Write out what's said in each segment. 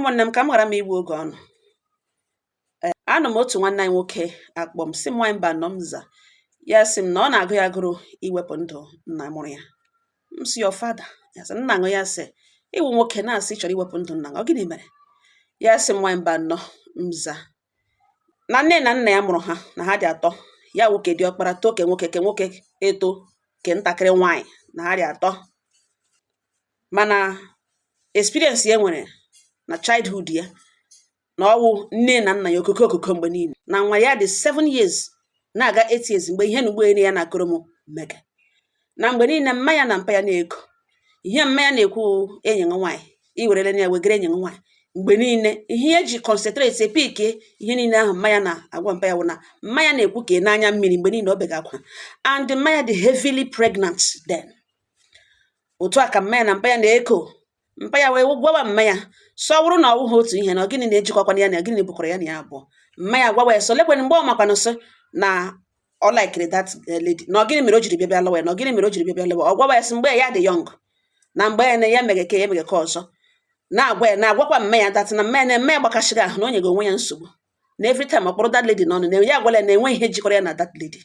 ụmụnne m ka m ghara m igbu oge ọnụ. Anụ m otu nwanne anyị nwoke akpọ m sị m nwaanyị mba nọ m za ya sị m na ọ na-agụ ya agụrụ iwepụ ndụ nna mụrụ ya. M sị your father, ya sị nna ṅụ ya sị ịwụ nwoke na-asị chọrọ iwepụ ndụ nna ọ gịnị mere? Ya sị m nwaanyị mba nọ m za na nne na nna ya mụrụ ha na ha dị atọ, ya nwoke dị ọkpara too ke nwoke eto ke ntakịrị nwaanyị na ha dị atọ, mana experience ya nwere na childhood ya na ọwụ nne na nna ya okoko mgbe niile na nwa ya dị 7 years na-aga 8 years mgbe ihe na ugboelu ya na-akụrụ m mege na mgbe niile mmanya na mpa ya na-ego ihe mmanya na-ekwu enyi m nwaanyị iwerele ya wegere enyi m nwaanyị mgbe niile ihe eji concentrate epike ihe niile ahụ mmanya na-agwa mpa ya wụ na mmanya na-ekwu ka n'anya mmiri mgbe niile ọ bega akwa and mmanya dị heavily pregnant then. Otu a ka mmanya na mpa ya na-eko mpa ya wee gwawa mmanya so ọ bụrụ na ọ wụghị otu ihe na gịnị na-ejikọkwana ya na gịnị bukwara ya na ya abụọ. Mmanya gwawa ya so lekwen mgbe ọ makwana so na ọ likere that lady na gịnị mere o jiri bịa lụwa ya na gịnị mere o jiri bịa lụwa ọ gwawa ya sị mgbe ya dị young na mgbe ya na ya megeke ya megeke ọzọ na-agwa ya na-agwakwa mmanya dat na mmanya gbakashịrị ahụ na o nyego onwe ya nsogbu na every time ọ kpọrọ that lady n'ọnụ na ya agwala ya na enwe ihe jikọrọ ya na that lady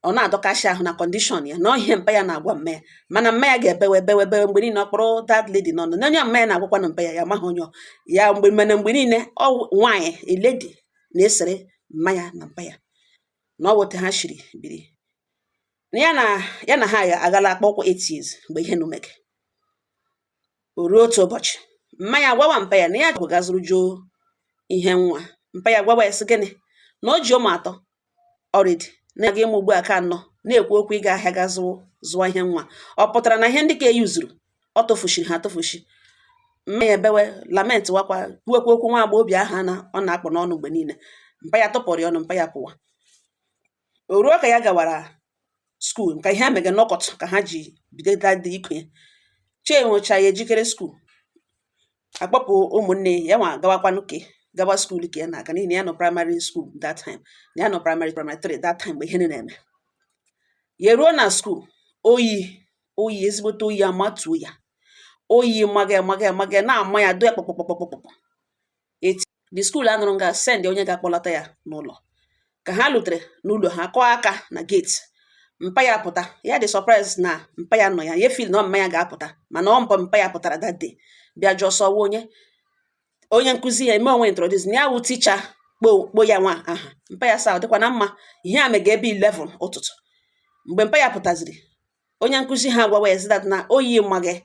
ọ na-adọkashi ahụ na kọndishọn ya na ihe mpa ya na-agwa mmanya mana mmanya ga-ebewe bewe mgbe niile ọ kpọrọ that lady n'ọnụ na onye mmanya na-agwakwa na mpa ya amaghị onye ya mgbe niile ọ nwaanyị eledi na-esere mmanya na mpa ya na ọ wote ha shiri biri ya na ha agala akpa ụkwụ 8 years mgbe ihe numege. O ruo otu ụbọchị mmanya gwawa mpa ya na ya gazuru juo ihe nwa mpa ya gwawa ya sị gịnị na o ji ụmụ atọ already na-aga ịmụ ugbu a ka anọ na-ekwu okwu ịga ahịa ga zụwa ihe nwa ọ pụtara na ihe ndị ka eyuzuru ọ tụfushiri ha tụfushi. Mmanya ebewe lament wakwa kwuokwu okwu nwa agbọghọ obi aha na ọ na-akpọ n'ọnụ mgbe niile mpa ya tụpụrụ ya ọnụ mpa ya pụwa. O ruo ka ya gawara skuul ka ihe a mege n'ọkọtụ ka ha ji bido dadị iko ya chenwocha ya ejikere skuul akpọpụ ụmụnne ya nwa gawakwanụ ke gawa skuul ka ya na-aga n'ihi na ya nọ praịmarị skuul that time na ya nọ praịmarị 3 that time mgbe ihe na-eme ya ruo na skuul oyi ezigbote oyi amatuo ya oyi maga na-ama ya do ya kpọkpọkpọkpọkpọ eti the skuul anụrụ nga send onye ga-akpọlata ya n'ụlọ ka ha lutere n'ụlọ ha kọọ aka na gate mpa ya pụta ya dị surprise na mpa ya nọ ya feel na mmanya ga-apụta mana ọ mpa ya pụtara that day bịa jụọ sọwa onye nkụzi ya eme onwe introduce na ya wụ ticha kpo ya nwa aha mpa ya saa dịkwa na mma ihe a mega ebe 11 ụtụtụ mgbe mpa ya pụtaziri onye nkụzi ha gwawa ya that na oyi mmaghị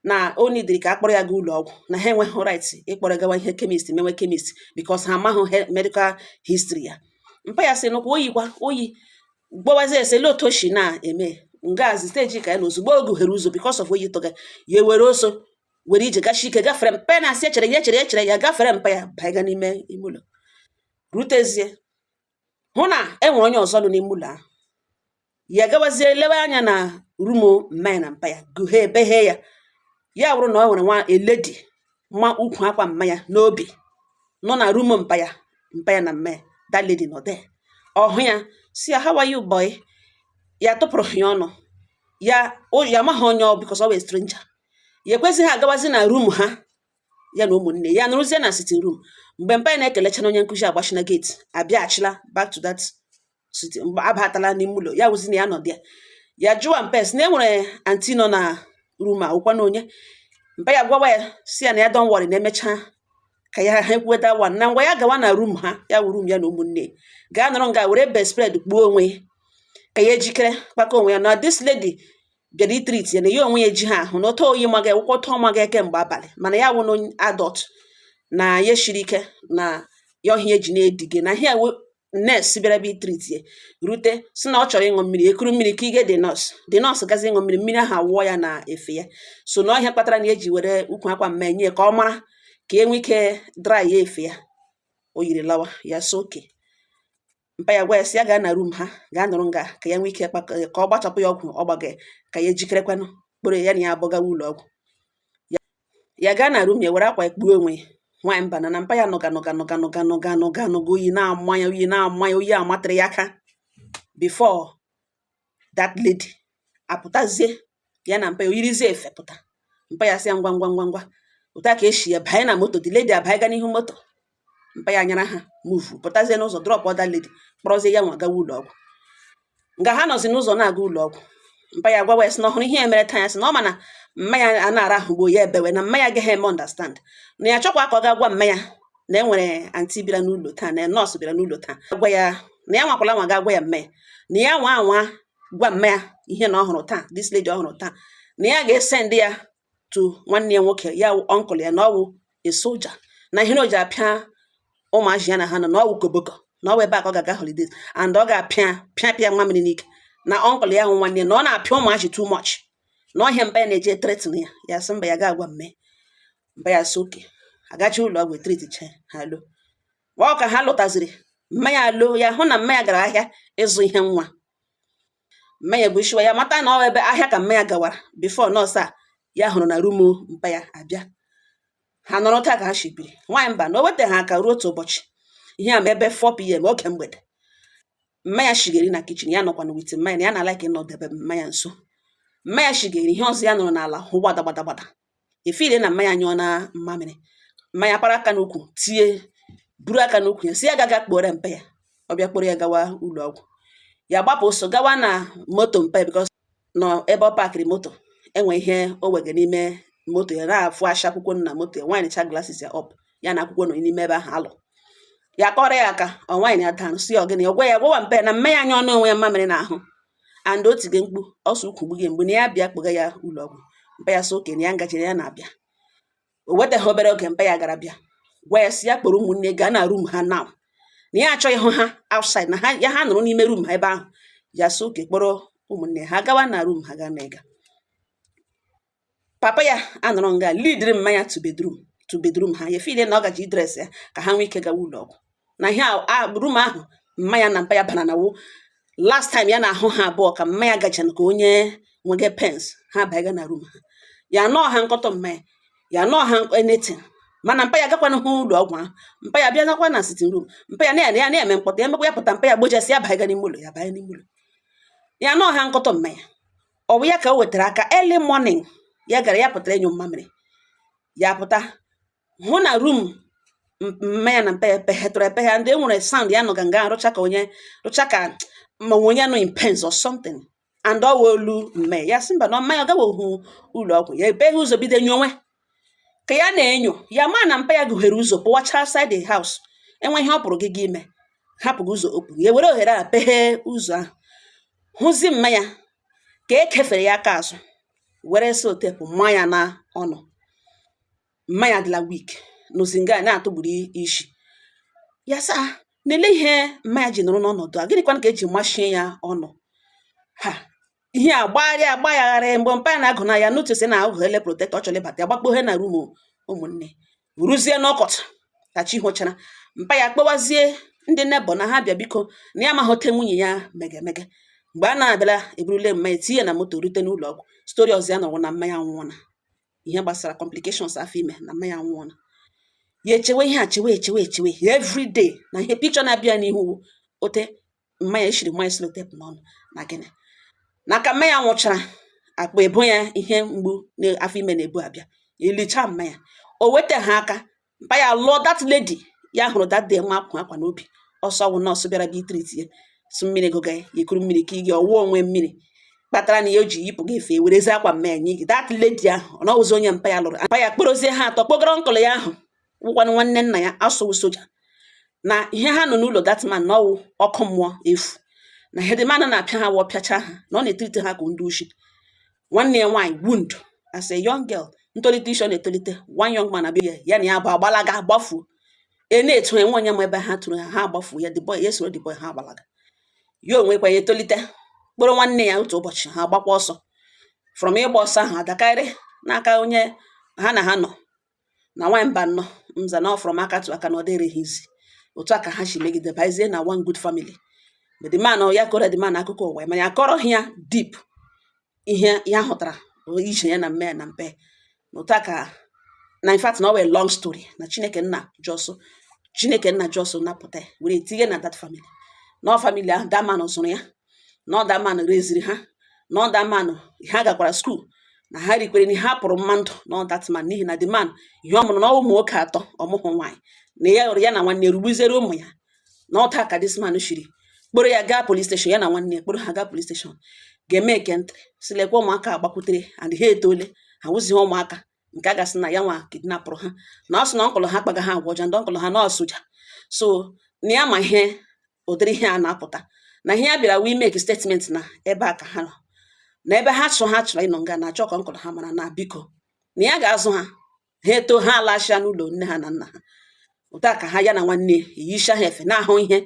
na o nidiri ka akpọrọ ya gaa ụlọ ọgwụ na ha enweghị right ịkpọrọ gawa ihe kemist menwe kemist because ha amaghị medical history ya. Mpa ya sị nụkwa oyi gbawazie esele otu oshi na-eme ngazi steji ka ya na ozugbo oge ghere ụzọ because of oyi tọga ya were oso were ije gashi ike gafere mpa na asị echere ya gafere mpa ya baiga n'ime ime ụlọ rutezie hụ na enwere onye ọzọ nọ n'ime ụlọ ahụ ya gawazie lewe anya na rumo mmanya na mpa ya gụghe ebeghe ya bụrụ na ọ nwere nwa eledi nwa ukwu akwa mmanya n'obi nọ na rumo mpa ya na mmanya that lady nọ there ọhụ ya si ya how are you boy ya tụpụrụ ya ọnụ ya amaghị onye ọ because ọ wee stranger ya ekwesịghị agawazi na room ha ya na ụmụnne ya nụrụzie na sitting room mgbe mpa ya na-ekelechana onye nkụzi agbachina gate abịaghachila back to that sitting mgbe abatala n'ime ụlọ ya wụzi na ya nọ there ya jụwa mpa si na enwere anti nọ na room a ụkwa na onye mpa ya gwawa ya si ya na ya don't worry na emecha ka ya ha ekweta one na ngwa ya gawa na room ha ya wụ room ya na ụmụnne gaa nọrọ nga were bed spread kpuo onwe ka ya ejikere kpakọ onwe ya na this lady bịara itreat ya na ya onwe ya eji ha ahụ na otu oyi maga ụkwọtọ ọmaga eke mgbe abalị mana ya wụ na adult na ya shiri ike na ya ọhịa eji na-edige na ihe nurse bịara bịa itreat ya rute si na ọ chọrọ ịṅụ mmiri ekuru mmiri ka ige the nurse gazi ịṅụ mmiri ahụ awụọ ya na efe ya so na ọhịa kpatara na eji were ukwu akwa mmanya nye ka ọ mara ka enwe ike dry ya efe ya o yiri lawa ya so oke mpa ya gwa ya si ya gaa na room ha gaa nọrọ nga ka ya nwee ike ka ọ gbachapụ ya ọgwụ ọ gbaga ka ya ejikerekwanụ kpụrụ ya na ya abụgawa ụlọ ọgwụ ya gaa na room ya were akwa ekpuo onwe nwaanyị mba na mpa ya nọga oyi na-ama ya oyi amatịrị ya aka before that lady apụtazie ya na mpa ya oyirizie efe pụta mpa ya si ya ngwa otu a ka esi ya banye na moto, the lady abanye n'ihu moto, mpa ya nyara ha move pụtazie n'ụzọ drop other lady kpọrọzie ya nwa gawa ụlọ ọgwụ. Nga ha nọzi n'ụzọ na-aga ụlọ ọgwụ, mpa ya gwawa ya sị na ọhụrụ ihe mere taa, ya sị na ọ ma na mma ya a na-arahụgbo ya ebewe, na mma ya agaghị eme understand, na ya chọkwa ka ọ ga-agwa mma ya na enwere anti bịara n'ụlọ taa, na nọọsụ bịara n'ụlọ taa, gwa ya na ya nwakwala nwa ga-agwa ya mma ya, na ya nwa anwa gwa mma ya ihe na ọhụrụ taa, this lady ọhụrụ taa, na ya ga-esend ya to nwanne ya nwoke ya uncle ya, na ọwụ a soldier, na ihe o ji apịa ụmụazị ya na ha nọ na ọwụ koboko, na ọwụ ebe a ka ọ ga-aga holidays, and ọ ga-apịa nwa mmiri n'ike, na uncle ya hụ nwanne ya na ọ na-apịa ụmụazị too much, na ọhịa mba ya na-eje tretin ya, ya sị mba ya ga-agwa mme, mba ya sị oke, agachi ụlọ ọgwụ tritiche ha lo. Ọ ka ha lụtaziri, mma ya lo ya hụ na mma ya gara ahịa ịzụ ihe nwa, mma ya gbuchiwa ya mata na ọ ebe ahịa ka mma ya gawara before nọọsụ a ya hụrụ na rumu mpa ya abịa. Ha nọrọ taa ka ha shibiri, nwaanyị mba na o weta ha aka ruo otu ụbọchị, ihe a ma ebe 4 PM oge mgbede, mma ya shigeri na kichin, ya nọkwa na wit mma ya, na ya na-alaiki ịnọdebe mma ya nso. Mma ya shigeri, ihe ọzọ ya nọrọ n'ala hụ gbadagbadagbada, efile na mma ya nyụọ na mmamịrị, mma ya para aka n'ukwu tie, buru aka n'ukwu ya si ya gaga kpore mpa ya, ọ bịa kporo ya gawa ụlọ ọgwụ. Ya gbapụ so gawa na moto mpa ya, because nọ ebe ọ pakịrị moto enwe ihe o wege n'ime moto ya, na-afụ asha akwụkwọ na moto ya, nwaanyị cha glasses ya up, ya na akwụkwọ nọ n'ime ebe ahụ alụ. Ya kọrọ ya aka, ọ nwaanyị ya daa si ọgịnị, ọgwa ya gwawa mpa ya na mma ya nyụọ n'onwe ya mmamịrị n'ahụ, and o tige mkpu ọsọ ukwu gbughị mgbu, na ya bịa kpọga ya ụlọ ọgwụ. Mpa ya so okenye ya ngajiri ya na-abịa, o wetaghị obere oge mpa ya gara bịa gwa ya si ya kpọrọ ụmụnne gaa na room ha now, na ya achọ ịhụ ha outside, na ha nọrọ n'ime room ha ebe ahụ. Ya so oke kpọrọ ụmụnne ha gawa na room ha ga na ịga. Papa ya anọrọ nga leadri mma ya to bedroom ha, ya file na ọ gaji dress ya ka ha nwee ike gawa ụlọ ọgwụ. Na ihe room ahụ mma ya na mpa ya bana na wo last time ya na-ahụ ha abụọ ka mma ya gachan ka onye nwege pens ha baiga na room ha. Ya nọọ ha nkọtọ mma ya nọọ ha anything, mana mpa ya gakwana hụ ụlọ ọgwụ ahụ. Mpa ya bịa nakwa na sitting room, mpa ya na-eme mkpọtụ, ya mekwa ya pụta, mpa ya gbojesi ya baiga n'ime ụlọ, ya banye n'ime ụlọ. Ya nọọ ha nkọtọ mma ya, ọ bụ ya ka o wetara aka early morning, ya gara ya pụtara enyo mmamịrị, ya pụta hụ na room mma ya na mpa ya hetụrụ epeghe, ndị enwere sound ya nọga nga rụcha ka ma onye nọ in pens or something, and ọ wụ olu mma ya sị mba na mma ya gawa hụ ụlọ ọgwụ. Ya ebeghe ụzọ bido enyowe ka ya na-enyo, ya ma na mpa ya gụghere ụzọ pụwacha outside the house, enwe ihe ọ pụrụ gị ime, hapụghị ụzọ okwu, ya were ohere a peghe ụzọ ahụ, hụzi mma ya ka ekefere ya aka azụ, were selotepụ mma ya na ọnụ. Mma ya dịla weak, nozinga na-atụgburu isi. Ya saa nele ihe mma ya ji nọrọ n'ọnọdụ a, gịnịkwa ka eji machie ya ọnụ ha. Ihe agbagharị mgbe mpa ya na-agụ na ya notice na ahụ ele protector, ọ chọrọ ịbata ya gbakpoghe na room ụmụnne, ruzie n'ọkọta ka chi hụchara. Mpa ya kpọwazie ndị nebo na ha bịa biko na ya amaghọte nwunye ya megemege. Mgbe a na-abịala eburule mma ya tinye na moto rute n'ụlọ ọgwụ. Story ọzọ ya nọrọ na mma ya nwụọna, ihe gbasara complications afọ ime na mma ya nwụọna. Ya echewe ihe a chewe every day, na ihe picture na-abịa n'ihu ote mma ya eshiri mmanya selotepụ n'ọnụ na gịnị, na ka mma ya nwụchara akpa ebo ya ihe mgbu afọ ime na-ebu abịa. Elicha mma ya, o weta ha aka, mpa ya lụọ that lady ya hụrụ that day nwa akwa n'obi, ọsọ wụ nọọsụ bịara bịa itriti ya, sụ mmiri goga ya ikuru mmiri ka ị ga ọwụọ onwe mmiri kpatara na ya o ji yipụ gị efe werezi akwa mma ya nye gị. That lady ahụ ọ nọwụzi onye mpa ya lụrụ. Mpa ya kporozie ha atọ kpọgara nkụlụ ya ahụ wụkwanụ nwanne nna ya asụwụ soja, na ihe ha nọ n'ụlọ that man n'ọwụ ọkụ mmụọ efu, na hedimana na-apịa ha pịacha ha, na ọ na-etrite ha ka ndị ushi. Nwanne ya nwaanyị wound as a young girl, ntolite isi ọ na-etolite, one young man abịa ya na ya bụ agbalaga gbafuo, na-etu enwe onye ma ebe ha tụrụ ha agbafuo ya, the boy ya soro the boy ha agbalaga. Ya onwekwa ya etolite kpọrọ nwanne ya otu ụbọchị ha gbakwa ọsọ, from ịgba ọsọ ahụ adakarị n'aka onye ha na ha nọ na nwaanyị mba nnọ mza na from aka tụ aka na ọ dịrịghị izi. Otu aka ha si megide baizie na one good family. But the man ya kọrọ the man akụkọ ụwa, ma ya kọrọ ya deep ihe ya hụtara ije ya na mme na mpe. Otu aka na in fact na ọ wee long story, na Chineke nna Jọsụ napụta were tinye na that family. Na family ahụ that man zụrụ ya, na that man reziri ha, na that man ha gakwara school, na ha rikwere n'ihe ha pụrụ mma ndụ na that man n'ihi na the man ihe ọ mụrụ na ụmụ nwoke 3 ọmụhụ nwaanyị na ya na nwanne rugbuzere ụmụ ya na ọta ka this man shiri kporo ya gaa police station ya na nwanne kporo ha gaa police station ga-eme ekentịrị silekwa ụmụaka agbakwutere and ha etole ha wụzighị ụmụaka nke a gasị na ya nwa kidnapụrụ ha na ọ sị na ọnkụlụ ha kpaga ha agwa ọja ndị ọnkụlụ ha na ọsụja so na ya ma ihe ụdịrị ihe a na-apụta na ihe ya bịara wee make statement na ebe a ka ha nọ na ebe ha chọrọ ịnọ nga na achọ ka ọnkụlụ ha mara na biko na ya ga-azụ ha eto ha alachia n'ụlọ nne ha na nna ha ụta ka ha ya na nwanne eyisha ha efe na-ahụ ihe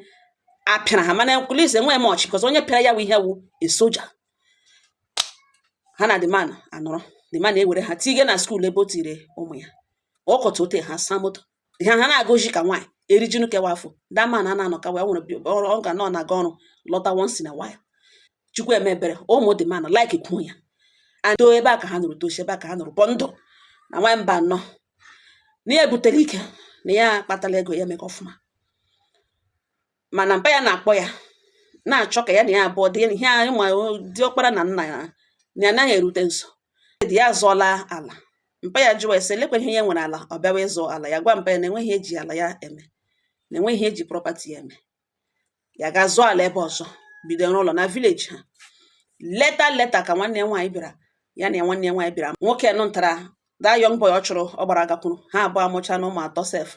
apịara ha mana police enwe mọchị because onye pịara ya wụ ihe wụ soja ha na the man anọrọ the man ewere ha tige na skuul ebe o tire ụmụ ya ọkọta ote ha sa moto ha na-agụji ka nwaanyị erijinu kewa afọ that man a na-anọ ka wee nwere ọ ga nọ na-aga ọrụ lọta once in a while chukwu emebere ụmụ the man like kwuo ya and ebe a ka ha nụrụ toshi ebe a ka ha nụrụ bọndụ na nwamba anọ na ya butere ike na ya kpatara ego ya meka ọfụma mana mpa ya na-akpọ ya na-achọ ka ya na ya abụọ dị ihe anyị ma dị ọkpara na nna ya na ya anaghị erute nso dị ya azụọla ala mpa ya jụọ ese lekwe ihe ya nwere ala ọ bịawa ịzụ ala ya gwa mpa ya na enweghị eji ala ya eme na enweghị eji property ya eme ya ga zụọ ala ebe ọzọ bido n'ụlọ na village ha leta ka nwanne nwaanyị bịara ya na nwanne nwaanyị bịara nwoke nụ ntara da young boy ọ chụrụ ọ gbara agakwuru ha abụọ amụcha na ụmụ atọ sef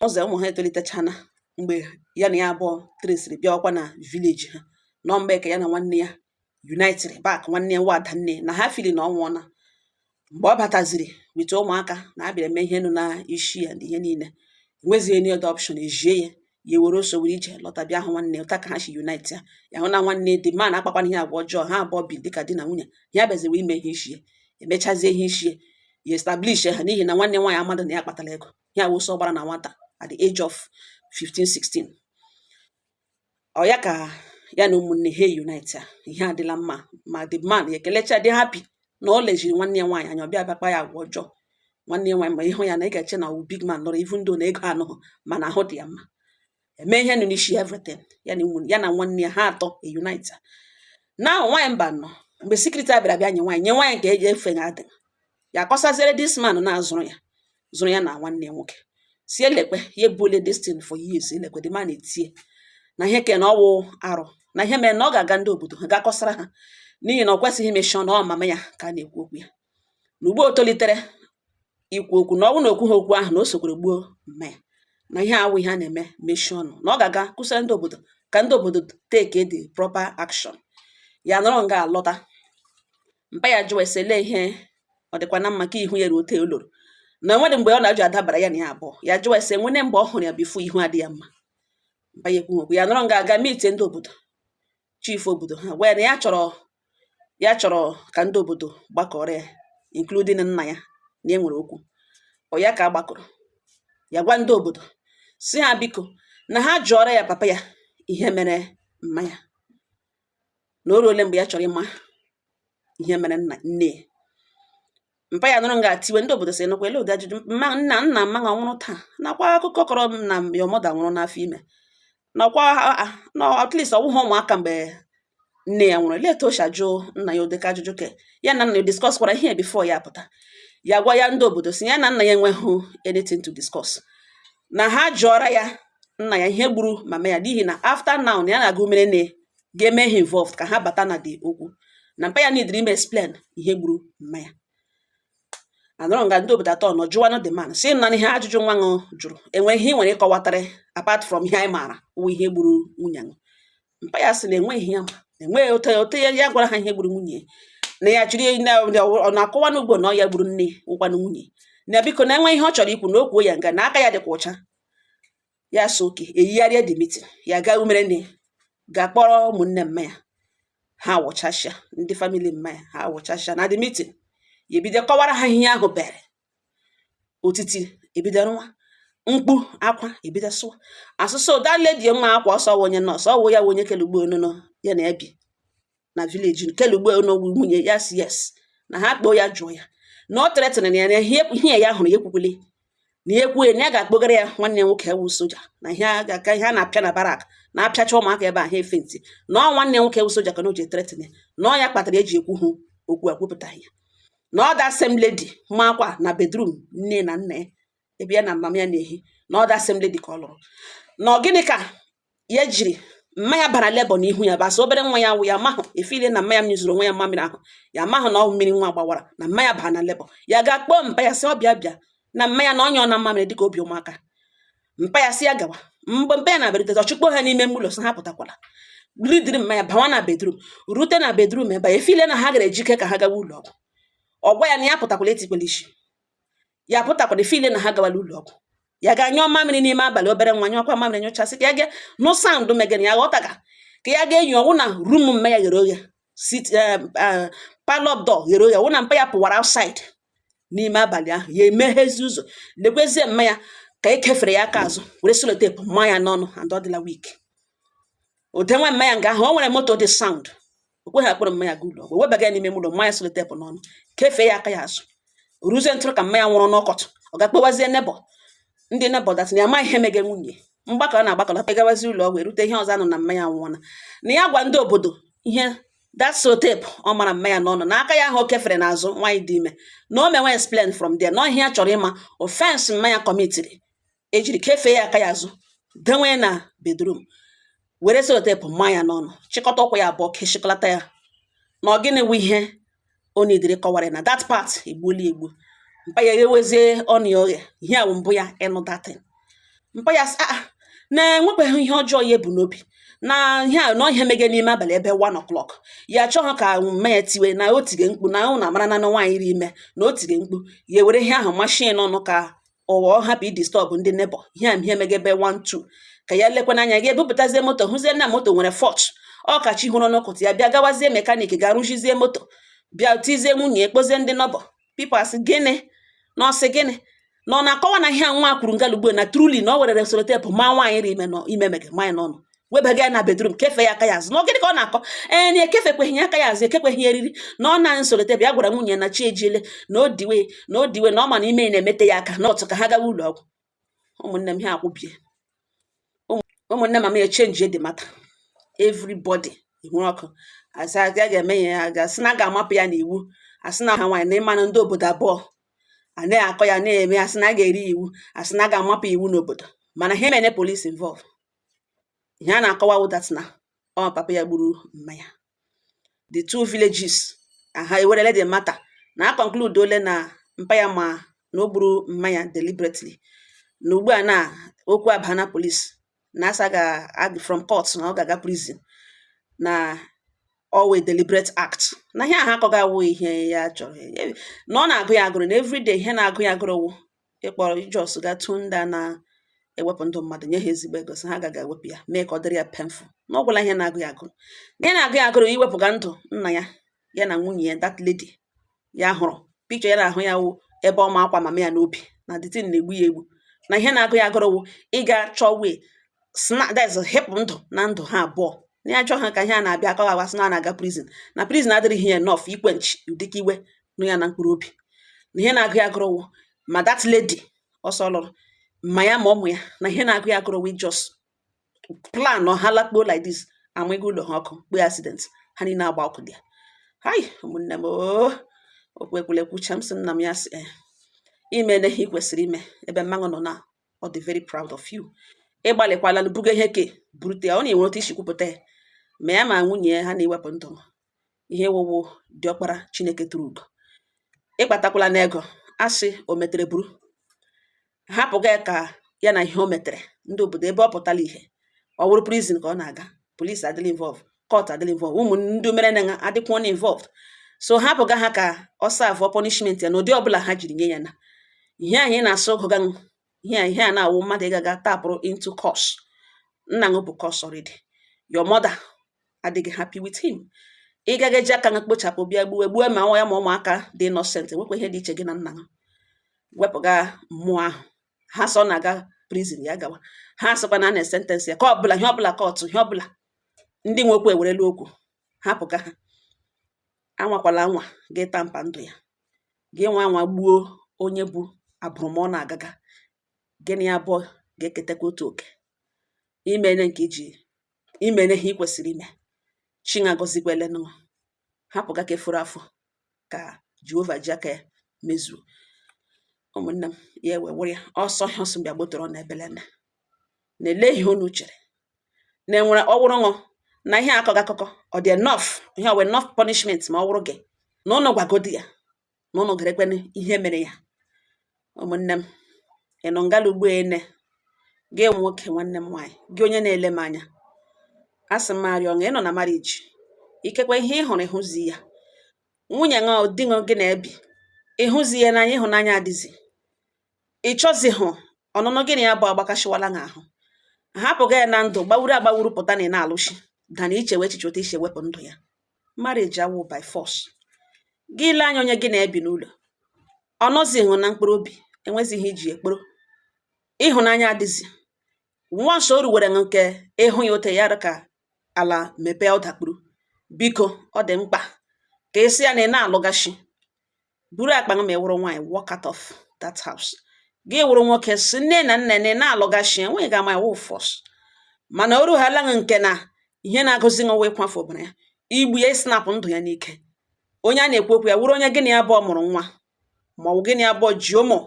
ụzọ ụmụ ha etolitechana mgbe ya na ya abụọ tresiri bịakwa na village ha nọ mgbe ka ya na nwanne ya united back nwanne ya wada nne na ha fili na ọ nwụọna mgbe ọ bataziri wite ụmụaka na abịara eme ihe nụ na isi ya na ihe niile enwezighị any other option ejie ya were oso were ije lọta bịa hụ nwanne ụta ka ha si unite ya hụ na nwanne dị ma na-akpakwana ihe agwa ọjọọ ha abụọ bi dịka di na nwunye ya bịaziwe ime ihe ishie emechazie ihe ishie ya establish ha n'ihi na nwanne nwaanyị amadụ na ya kpatara ego ya wụsọ gbara na nwata at the age of 15-16 ọ ya ka ya na ụmụnne ha unite ihe adịla mma ma the man ya ekelecha dị happy na ọ lejiri nwanne ya nwaanyị anya ọbịa bịakpa ya agwa ọjọọ nwanne ya nwaanyị ma ịhụ ya na ị ga-eche na wu big man nọrọ even though na ego anụghị mana ahụ dị ya mma eme ihe nụ n'isi everything ya na nwanne ya ha atọ unite na nwaanyị mba nọ mgbe sekuriti abịara bịa nye nwaanyị nke eji efe ya adị ya akọsaziere this man na-azụrụ ya na nwanne ya nwoke si elekwe ya ebule destin for years elekwe dị man etie na ihe ke na ọwụ arụ na ihe mere na ọ ga-aga ndị obodo ha ga-akọsara ha n'ihi na ọ kwesịghị imechi ọnụ ọ mama ya ka a na-ekwu okwu ya na ugbo o tolitere ikwu okwu na ọnwụ na okwu ha okwu ahụ na o sokwere gbuo mma ya na ihe awụ ihe a na-eme mechie ọnụ na ọ ga-aga kwụsịrị ndị obodo ka ndị obodo take the proper action ya nọrọ nga alọta mpa ya jụọ esele ihe ọ dịkwa na mma ka ihu ya ruo te oloro na nwere mgbe ọ na-ajụ adabara ya na ya abụọ ya jụọ ese nwere mgbe ọ hụrụ ya bifo ihu adị ya mma mpa ya ekwu okwu ya nọrọ nga aga meet ndị obodo chief obodo ha wee na ya chọrọ ka ndị obodo gbakọrọ ya including nna ya na enwere okwu ọ ya ka agbakọrọ ya gwa ndị obodo si ha biko na ha jụọrọ ya papa ya ihe mere mma ya na o ruole mgbe ya chọrọ ịma ihe mere nne ya mpa ya nụrụ nga tiwe ndị obodo si nụkwa ele ụdị ajụjụ nna mma ọ nwụrụ taa nakwa akụkọ kọrọ m na ya mọda nwụrụ n'afọ ime nakwa at least ọwụghị ụmụaka mgbe nne ya nwụrụ leta ocha jụọ nna ya ụdịka ajụjụ ke ya na nna ya discuss kwara ihe before ya pụta ya gwa ya ndị obodo si ya na nna ya enweghị anything to discuss na ha jụọra ya nna ya ihe gburu mama ya n'ihi na after now na ya na-aga umere nne ga-eme ha involved ka ha bata na dị okwu na mpa ya nidiri ime explain ihe gburu mama ya anọrọ nga ndị obodo atọ nọ jụwanụ the man si na ihe ajụjụ nwa ṅụ jụrụ enwe ihe ị nwere ịkọwatara apart from ihe anyị maara wụ ihe gburu nwunye ṅụ mpa ya sị na enweghị ya ma enweghị ote ya gwara ha ihe gburu nwunye na ya jiri ọ na-akọwa n'ugbo na ọ ya gburu nne ụkwanụ nwunye na biko na enwe ihe ọ chọrọ ikwu na okwuo ya nga na aka ya dịkwa ụcha ya so oke eyigharịa the meeting ya gaa umere nne ga-akpọrọ ụmụnne mma ya ha wụchasịa ndị famili mma ya ha wụchasịa na the meeting ya ebido kọwara ha ihe ahụ bere otiti ebido nwa mkpu akwa ebido sụwa asụsụ daledi mma akwa ọsọ onye nọọsụ ọwụ ya onye kelugbo onono ya na ebi na village kelugbo onogbu nwunye ya si yes na ha kpoo ya jụọ ya na ọ tretịrị na ya na ihe ya hụrụ ya ekwukwele na ya ekwughị na ya ga-akpọgara ya nwanne nwoke ewu soja na ihe ga-aka ihe a na-apịa na barak na-apịacha ụmụaka ebe ahụ efe ntị na ọ nwanne nwoke ewu soja ka na o ji tretịrị na ọ ya kpatara eji ekwu hụ okwu ekwupụtaghị ya na that same lady makwa na bedroom nne na nna ebe ya na mama ya na-ehi na that same lady ka ọ lụrụ na gịnị ka ya jiri mmanya bara lebo n'ihu ya basa obere nwa ya wụ ya mahụ efile na mmanya nyụzuru onwe ya mmamịrị ahụ ya mahụ na ọ mmiri nwa gbawara na mmanya baa na lebo ya ga-akpọ mpa ya sị ọ bịa na mmanya na onye ọ na mmamịrị dịka obi ụmụaka mpa ya sị ya gawa mgbe mpa ya na-abịarute ọchụkpọ ha n'ime mụlọ sị ha pụtakwala ridiri mmanya bawa na bedroom rute na bedroom ebe efile na ha gara ejike ka ha gawa ụlọ ọgwụ ọgwa ya na ya pụtakwala etikwala isi ya pụtakwala efile na ha gawala ụlọ ọgwụ ya ga-anyụ mamịrị n'ime abalị obere nwa nyụọkwa mamịrị nyochasị ka ya ga nụ saụndụ megana ya ghọtaga ka ya ga-enyi ọwụ na rum mmanya ghere oghe palọ dọ ghere oghe ọwụ na mpa ya pụwara outside n'ime abalị ahụ ya emeghezi ụzọ lekwezie mmanya ka ekefere ya aka azụ were selotepụ mmanya n'ọnụ and ọ dịla weak odenwe mmanya nga ahụ o nwere moto dị sound okweghị akpọrọ mmanya gị ụlọ webaga ya n'ime ụlọ mmanya selotepụ n'ọnụ kefee ya aka ya azụ ruzie ntụrụ ka mmanya nwụrụ n'ọkọtụ ọ ga-akpọwazie nebọ ndị nebọ datị na ya ma ihe mege nwunye mgbakọ na-agbakọlata gawazi ụlọ ọgwụ erute ihe ọzọ anụ na mmanya nwụọna na ya gwa ndị obodo ihe that selotepụ ọ mara mmanya n'ọnụ na aka ya ahụ o kefere n'azụ nwaanyị dị ime na o menwe explain from there na ihe ya chọrọ ịma ofense mmanya kọmitiri ejiri kefee ya aka ya azụ denwe na bedroom were selotepụ mmanya n'ọnụ chịkọta ụkwụ ya abụọ keshikọlata ya na ọ gịnị wụ ihe ọ na-edere kọwara na that part egbuola egbu mpa ya ewezie ọnụ ya oghe ihe a mbụ ya ịnụ datin mpa ya na-enwebeghị ihe ọjọọ ya ebu n'obi na ihe a nọ ihe mege n'ime abalị ebe 1 o'clock ya achọghị ka mmanya tiwe na o tige mkpu na na amara na nwaanyị iri ime na o tige mkpu ya were ihe ahụ mashin ọnụ ka ọ hapụ idistọbụ ndị nebọ ihe a ihe mege ebe 1-2 ka ya lekwana anya ga-ebupụtazie moto hụzie na moto nwere fọt ọ kachi hụrụ n'ụkụtụ ya bịa gawazie mekanik ga-arụchizie moto bịa tizie nwunye ekpozie ndị nọbọ pipas gịnị nọọsị gịnị na ọ na-akọwa na ihe nwa kwuru ngalugbo na truli na ọ were selotepụ ma nwaanyị ri ime ime mege mmanya n'ọnụ webaga ya na bedroom kefe ya aka ya azụ na gịnị ka ọ na-akọ na ekefekweghị ya aka ya azụ ekekweghị ya eriri na ọ na selotepụ ya gwara nwunye na chi ejiele na odiwe na ọ ma na ime na-emete ya aka na otu ka ha gawa ụlọ ọgwụ ụmụnne m ha akwụbie ụmụnne m ya chenji dị mata everybody ihu ọkụ asị a ga-eme ya ga-asị na a ga-amapụ ya n'iwu asị na ha nwaanyị na ịmanụ ndị obodo abụọ a na-akọ ya na-eme asị na a ga-eri iwu asị na a ga-amapụ iwu n'obodo mana ha emene polisi involve ihe a na-akọwa wụdat na ọ papa ya gburu mmanya the 2 villages aha ewerele dị mata na a conclude ole na mpa ya ma na o gburu mmanya deliberately na ugbu a na okwu aba na polisi na asa ga from court na ọ ga-aga prison na always deliberate act na ihe ahụ akọga awụ ihe ya chọrọ na ọ na-agụ ya agụrụ na everyday ihe na-agụ ya agụrụ wụ ịkpọrọ jos ga tụ ndị a na-ewepụ ndụ mmadụ nye ha ezigbo ego sị ha agaghị ewepụ ya mee ka ọ dịrị ya painful na ọ gwụla ihe na-agụ ya agụrụ ihe na-agụ ya agụrụ iwepụga ndụ nna ya na nwunye ya that lady ya hụrụ pikchọ ya na-ahụ ya wụ ebe ọma akwa mama ya n'obi na dịtin na-egbu ya egbu na ihe na-agụ ya agụrụ wụ ịga chọọ wee hepụ ndụ na ndụ ha abụọ na ya chọọ ha ka ihe a na-abịa akọ awasị na na-aga na prison adịrịghị ya enough ikwenchi ụdịka iwe nụ ya na mkpụrụ obi na ihe na-agụ ya agụrụwụ ma that lady ọsọ lụrụ ma ya ma ụmụ ya na ihe na-agụ ya agụrụwụ just plan ha lakpuo like this amịgo ụlọ ha ọkụ kpee accident ha niile agba ọkụ dị ya hai ụmụnne m okwekwulekwucha m sị nna m ya sị ime na ihe ị kwesịrị ime ebe mmanwụ nọ na ọ dị very proud of you ịgbalịkwala buga ihe ke burute ya ọ na-enwe otu isi kwupụta ya ma ya ma nwunye ya ha na-ewepụ ndụ ihe wụwụ diọkpara Chineke tụrụ ugo ịkpatakwala n'ego asị o metere buru hapụga ka ya na ihe o metere ndị obodo ebe ọ pụtala ihe ọ wụrụ prison ka ọ na-aga polisi adịla involve court adịla involve ụmụ ndị mere na adịkwuo na involved so hapụga ha ka ọ serve punishment ya na ụdị ọbụla ha jiri nye ya na ihe anyị na-asụ gụga ihe a na-awụ mmadụ ịgaga tapụrụ into course nna m bụ course already your mother adịghị happy with him ịgaga eji aka na kpochapụ bịa gbuo ma nwa ya ma ụmụaka dị innocent nwekwa ihe dị iche gị na nna m wepụga mmụọ ahụ ha sọ na-aga prison ya gawa ha sịkwa na a na-esentensị ya ka ọbụla ihe ọbụla kọtụ ihe ọbụla ndị nwekwa ewerela okwu hapụga ha anwakwala nwa gị tampa ndụ ya gị nwa anwa gbuo onye bụ abụrụmọ na-agaga gịnị abụọ ga-eketekwa otu oke imene nke iji imene ihe ị kwesịrị ime chinagọzikwele nụ hapụga ka efuru afọ ka Jehova ji aka ya mezuo. Ụmụnne m, ya ewewere ya ọsọ ihe ọsọ bịa gbotoro na ebelene. Na-ele ihe unu chere na enwere ọwụrụ ṅụ na ihe akọghị akụkọ ọ dị enough, ihe ọ wee enough punishment ma ọ wụrụ gị na ụnụ gwagodi ya na ụnụ gerekwenụ ihe mere ya. Ụmụnne m, ị nọ ngala ugbo ene gị nwoke nwanne m nwaanyị, gị onye na-ele m anya, a sị m arịọ ṅụ, ị nọ na marriage, ikekwe ihe ị hụrụ ịhụzi ya, nwunye ṅụ di ṅụ gị na-ebi ịhụzi ya n'anya, ịhụnanya adịzi, ị chọzihụ ọnụnụ gị na ya bụ agbakashiwala gị ahụ, hapụga ya na ndụ gbawuru agbawuru pụta na ị na-alụshi dana ichewe echiche otu isi ewepụ ndụ ya. Marriage awụ by force. Gị ile anya onye gị na-ebi n'ụlọ, ọ nọzighị na mkpụrụ obi, enwezighị iji ekporo, ịhụnanya adịzi, nwansọ o ruwere nke ịhụ ya ote ya ka ala mepee ụdakpuru. Biko ọ dị mkpa ka esi ya na ị na-alụgashi, buru akpa gị ma ị wụrụ nwaanyị walk out of that house. Gị wụrụ nwoke si nne na nna na ị na-alụgashi, enweghị ga-ama iwu force. Mana o rughala gị nke na ihe na-agụzi nwa wee kwafu ọbara ya, igbu ya, ịsnapụ ndụ ya n'ike. Onye a na-ekwu okwu ya wụrụ onye gịnị ya abụọ mụrụ nwa, ma ọ bụ gịnị abụọ ji ụmụ,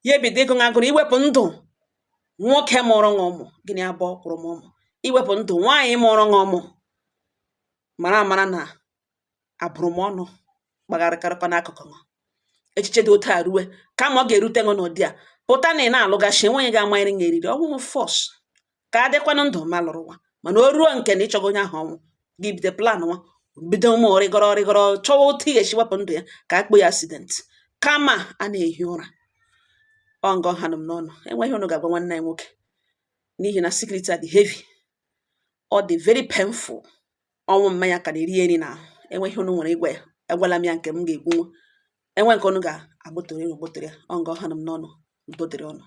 ya ebido ịgụ agụrụ iwepụ ndụ nwoke mụrụ nwa ụmụ, gịnị abụọ kwụrụ m ụmụ, iwepụ ndụ nwaanyị mụrụ nwa ụmụ. Mara amara na abụrụmọnụ gbagharịkarịkwa n'akụkụ nwa. Echiche dị otu a ruwe kama ọ ga-erute ṅụ n'ụdị a, pụta na ị na-alụgashi, enweghị ga-amanyere nya eriri, ọnwụhụ force ka adịkwanụ ndụ ma lụrụ nwa. Mana o ruo nke na ịchọgo onye ahụ ọnwụ, gị bido plan nwa, bido ụmụ rịgọrọ chọwa otu ị ga-esi wepụ ndụ ya ka akpụ ya accident, kama a na-ehi ụra. Ọ ngọ ha nụ m n'ọnụ, enweghị unu ga-agwa nwanne anyị nwoke, n'ihi na secret a dị heavy, ọ dị very painful. Ọnwụ mmanya ka na-eri eri na ahụ, enweghị unu nwere igwe ya, agwala m ya nke m ga-egwunwu, enwe nke unu ga-agbụtoro ya. Ọ ngọ ha nụ m n'ọnụ, udo dịrị ọnụ.